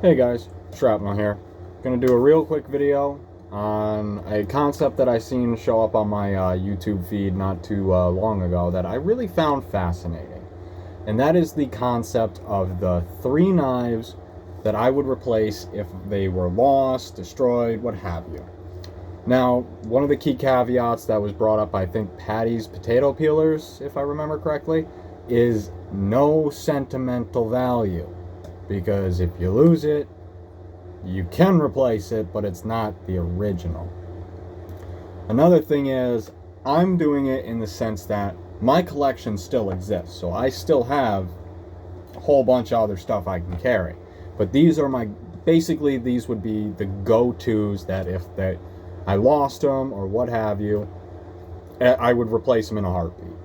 Hey guys, Shrapnel here. Gonna do a real quick video on a concept that I seen show up on my YouTube feed not too long ago that I really found fascinating. And that is the concept of the 3 knives that I would replace if they were lost, destroyed, what have you. Now, one of the key caveats that was brought up by, I think, Paddy's potato peelers, if I remember correctly, is no sentimental value. Because if you lose it, you can replace it, but it's not the original. Another thing is, I'm doing it in the sense that my collection still exists, so I still have a whole bunch of other stuff I can carry. But these are basically these would be the go-tos that if I lost them or what have you, I would replace them in a heartbeat.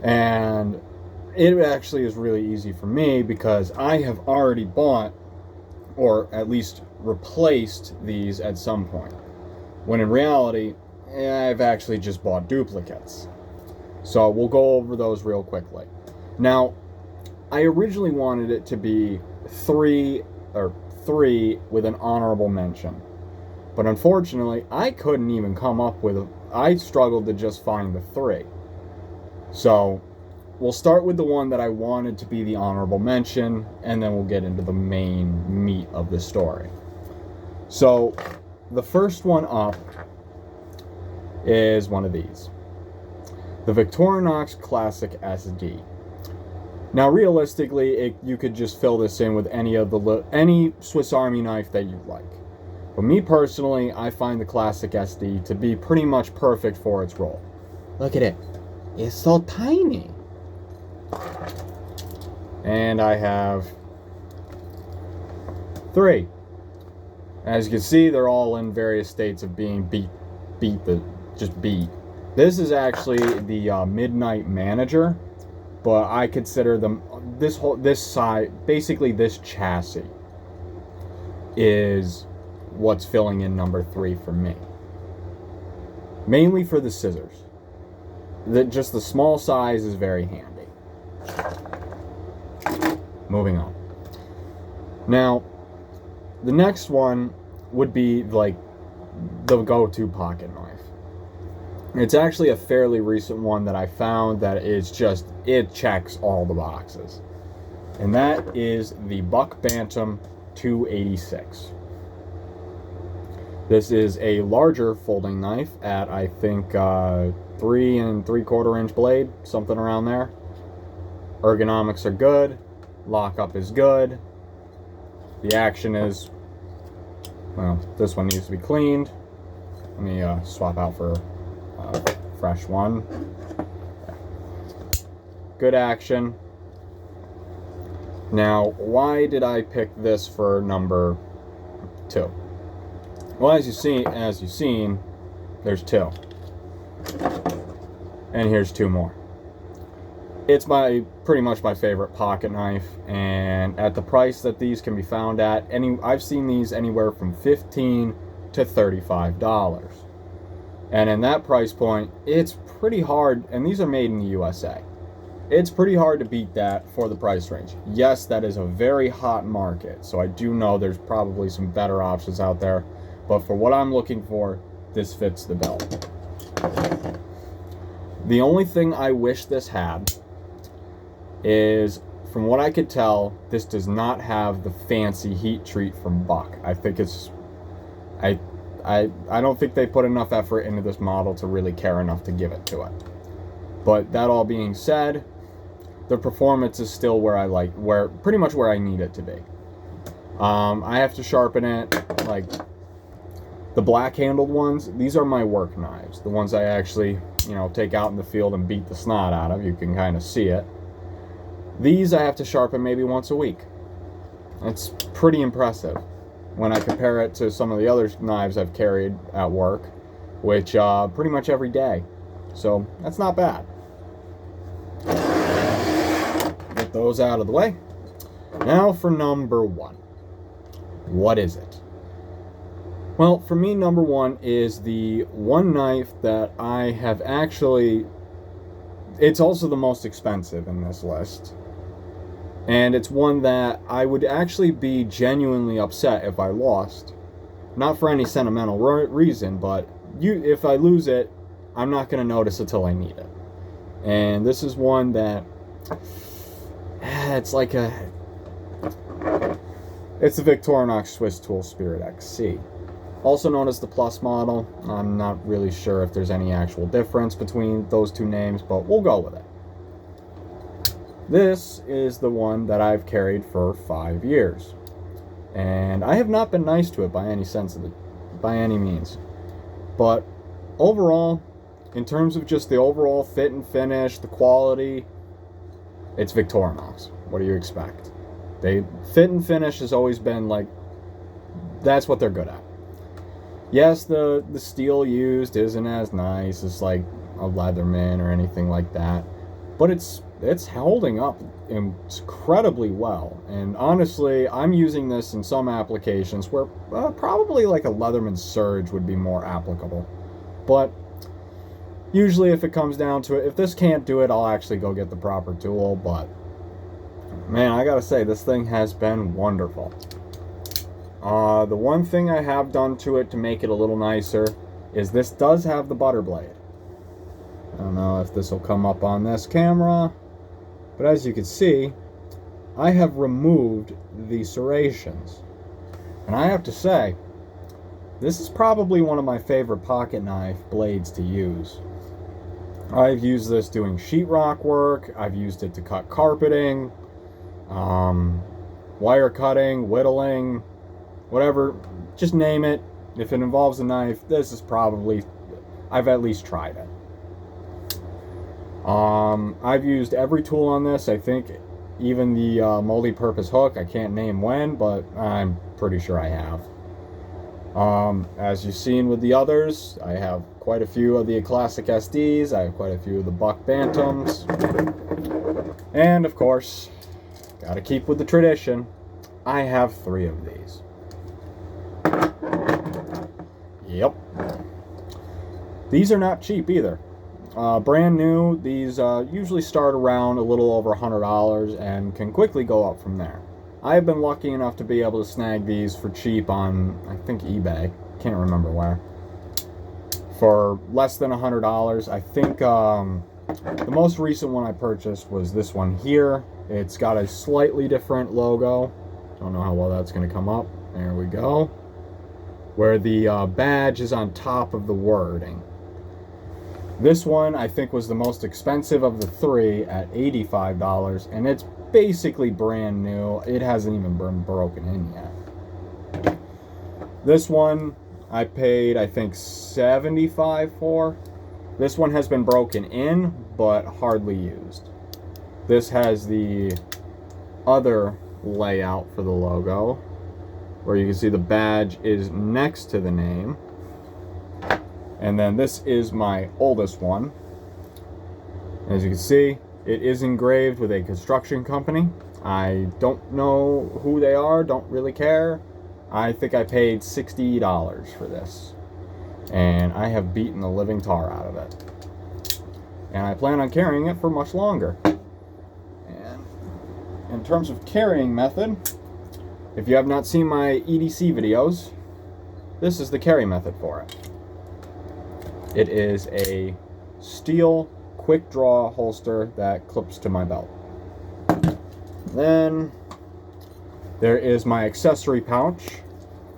And it actually is really easy for me because I have already bought or at least replaced these at some point, when in reality I've actually just bought duplicates. So we'll go over those real quickly. Now, I originally wanted it to be three with an honorable mention, but unfortunately I couldn't even come up with I struggled to just find the 3. So we'll start with the one that I wanted to be the honorable mention, and then we'll get into the main meat of the story. So, the first one up is one of these. The Victorinox Classic Sd. Now, realistically, you could just fill this in with any Swiss Army knife that you like. But me personally, I find the Classic SD to be pretty much perfect for its role. Look at it. It's so tiny. And I have 3. As you can see, they're all in various states of being beat. This is actually the Midnight Manager, but I consider them this side, basically this chassis is what's filling in number 3 for me. Mainly for the scissors. Just the small size is very handy. Moving on. Now, the next one would be like the go-to pocket knife. It's actually a fairly recent one that I found that it checks all the boxes. And that is the Buck Bantam 286. This is a larger folding knife at, I think, 3 3/4 inch blade, something around there. Ergonomics are good. Lockup is good. The action is, well, this one needs to be cleaned. Let me swap out for a fresh one. Good action. Now, why did I pick this for number 2? Well, as you've seen, there's 2. And here's 2 more. It's pretty much my favorite pocket knife, and at the price that these can be found at, I've seen these anywhere from $15 to $35. And in that price point, it's pretty hard, and these are made in the USA. It's pretty hard to beat that for the price range. Yes, that is a very hot market, so I do know there's probably some better options out there, but for what I'm looking for, this fits the bill. The only thing I wish this had is, from what I could tell, this does not have the fancy heat treat from Buck. I think it's I don't think they put enough effort into this model to really care enough to give it to it. But that all being said, the performance is still pretty much where I need it to be. I have to sharpen it. Like the black handled ones, these are my work knives. The ones I actually, take out in the field and beat the snot out of. You can kind of see it. These I have to sharpen maybe once a week. It's pretty impressive when I compare it to some of the other knives I've carried at work, which pretty much every day. So that's not bad. Get those out of the way. Now for number 1. What is it? Well, for me, number 1 is the one knife that I have actually... It's also the most expensive in this list. And it's one that I would actually be genuinely upset if I lost. Not for any sentimental reason, but if I lose it, I'm not going to notice until I need it. And this is one that it's like it's the Victorinox Swiss Tool Spirit XC. Also known as the Plus model. I'm not really sure if there's any actual difference between those two names, but we'll go with it. This is the one that I've carried for 5 years. And I have not been nice to it by any means. But overall, in terms of just the overall fit and finish, the quality, it's Victorinox. What do you expect? They fit and finish has always been like, that's what they're good at. Yes, the steel used isn't as nice as like a Leatherman or anything like that, but it's holding up incredibly well. And honestly, I'm using this in some applications where probably like a Leatherman Surge would be more applicable. But usually if it comes down to it, if this can't do it, I'll actually go get the proper tool. But man, I gotta say, this thing has been wonderful. The one thing I have done to it to make it a little nicer is this does have the butter blade. I don't know if this will come up on this camera, but as you can see, I have removed the serrations. And I have to say, this is probably one of my favorite pocket knife blades to use. I've used this doing sheetrock work, I've used it to cut carpeting, wire cutting, whittling, whatever, just name it. If it involves a knife, this is probably, I've at least tried it. I've used every tool on this. I think even the multi-purpose hook. I can't name when, but I'm pretty sure I have. As you've seen with the others, I have quite a few of the Classic SDs. I have quite a few of the Buck Bantams. And of course, gotta keep with the tradition, I have 3 of these. Yep. These are not cheap either. Brand new, these usually start around a little over $100 and can quickly go up from there. I have been lucky enough to be able to snag these for cheap on, I think, eBay. Can't remember where. For less than $100. I think the most recent one I purchased was this one here. It's got a slightly different logo. Don't know how well that's going to come up. There we go. Where the badge is on top of the wording. This one I think was the most expensive of the 3 at $85, and it's basically brand new. It hasn't even been broken in yet. This one I paid, I think, $75 for. This one has been broken in, but hardly used. This has the other layout for the logo, where you can see the badge is next to the name. And then this is my oldest one. As you can see, it is engraved with a construction company. I don't know who they are, don't really care. I think I paid $60 for this. And I have beaten the living tar out of it. And I plan on carrying it for much longer. And in terms of carrying method, if you have not seen my EDC videos, this is the carry method for it. It is a steel quick draw holster that clips to my belt. Then there is my accessory pouch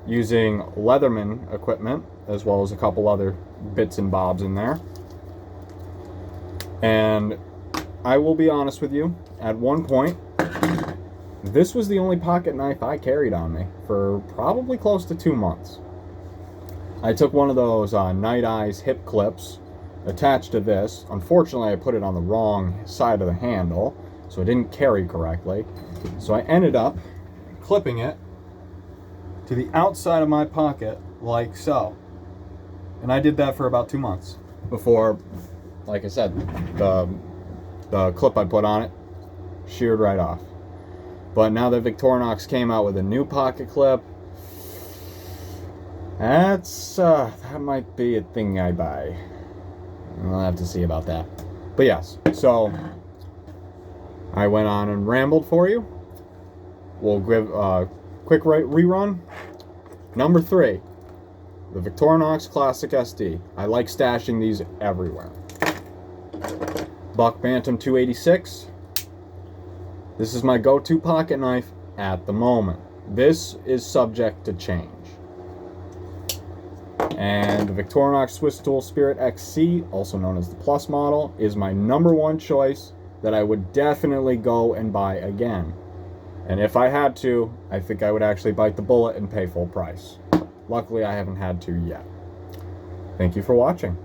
using Leatherman equipment, as well as a couple other bits and bobs in there. And I will be honest with you, at one point, this was the only pocket knife I carried on me for probably close to 2 months. I took one of those Night Eyes hip clips attached to this. Unfortunately, I put it on the wrong side of the handle, so it didn't carry correctly. So I ended up clipping it to the outside of my pocket, like so. And I did that for about 2 months before, like I said, the clip I put on it sheared right off. But now that Victorinox came out with a new pocket clip, that might be a thing I buy. We'll have to see about that. But yes, so I went on and rambled for you. we'll give a quick rerun. Number 3, the Victorinox Classic Sd. I like stashing these everywhere. Buck Bantam 286. This is my go-to pocket knife at the moment. This is subject to change. And the Victorinox Swiss Tool Spirit XC, also known as the Plus model, is my number 1 choice that I would definitely go and buy again. And if I had to, I think I would actually bite the bullet and pay full price. Luckily, I haven't had to yet. Thank you for watching.